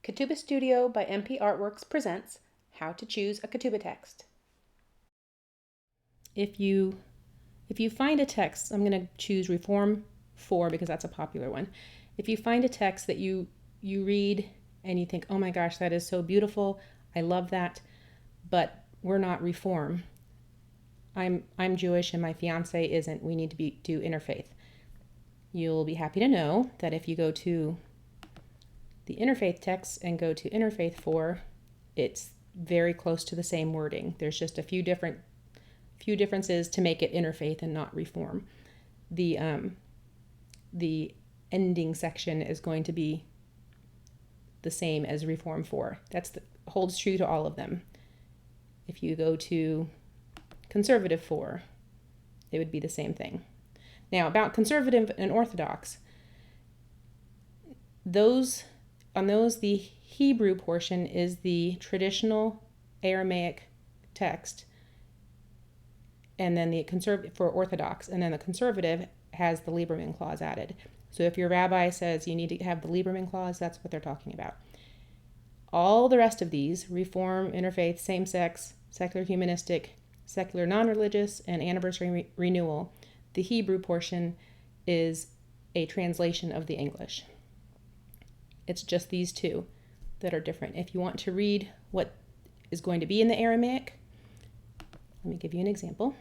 Ketubah Studio by MP Artworks presents How to Choose a Ketubah Text. If you find a text, I'm going to choose Reform 4 because that's a popular one. If you find a text that you read and you think, oh my gosh, that is so beautiful, I love that, but we're not Reform. I'm Jewish and my fiance isn't. We need to do interfaith. You'll be happy to know that if you go to the interfaith text and go to interfaith 4, it's very close to the same wording. There's just a few differences to make it interfaith and not Reform. The ending section is going to be the same as Reform 4. Holds true to all of them. If you go to Conservative 4, it would be the same thing. Now, about Conservative and Orthodox, the Hebrew portion is the traditional Aramaic text, and then for Orthodox, and then the Conservative has the Lieberman clause added. So if your rabbi says you need to have the Lieberman clause, that's what they're talking about. All the rest of these, Reform, Interfaith, Same-sex, Secular Humanistic, Secular Non-religious, and Anniversary Renewal, the Hebrew portion is a translation of the English. It's just these two that are different. If you want to read what is going to be in the Aramaic, let me give you an example.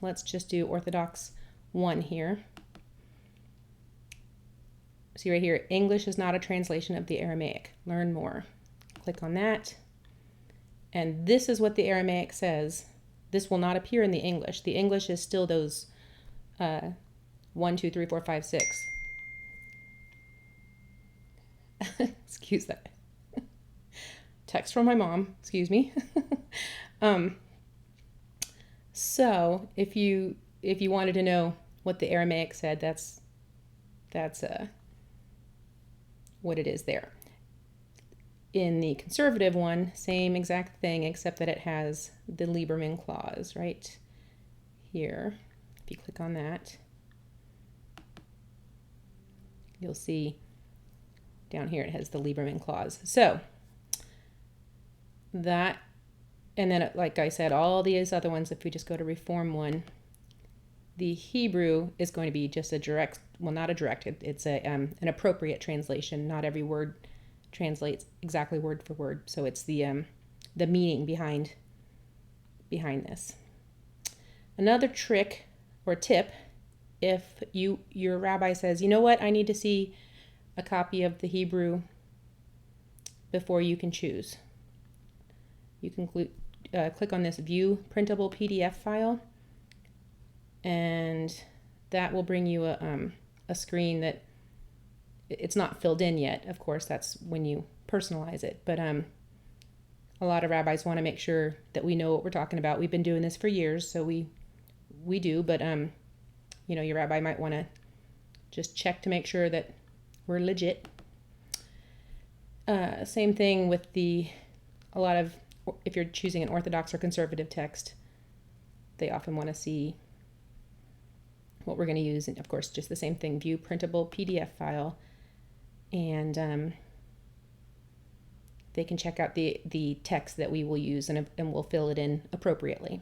Let's just do Orthodox 1 here. See right here, English is not a translation of the Aramaic. Learn more. Click on that. And this is what the Aramaic says. This will not appear in the English. The English is still those 1, 2, 3, 4, 5, 6. Excuse that. Text from my mom, excuse me. So if you wanted to know what the Aramaic said, that's what it is there. In the Conservative one, same exact thing, except that it has the Lieberman clause right here. If you click on that, you'll see down here it has the Lieberman clause. So that, and then like I said, all these other ones, if we just go to Reform 1, the Hebrew is going to be just a direct, well, not a direct, it's an appropriate translation. Not every word translates exactly word for word. So it's the meaning behind this. Another trick or tip, if your rabbi says, you know what, I need to see a copy of the Hebrew before you can choose. You can click on this View Printable PDF file, and that will bring you a screen that it's not filled in yet. Of course, that's when you personalize it. But a lot of rabbis want to make sure that we know what we're talking about. We've been doing this for years, so we do. But your rabbi might want to just check to make sure that we're legit. Same thing with if you're choosing an Orthodox or Conservative text, they often want to see what we're going to use. And of course, just the same thing, View Printable PDF file. And they can check out the text that we will use, and we'll fill it in appropriately.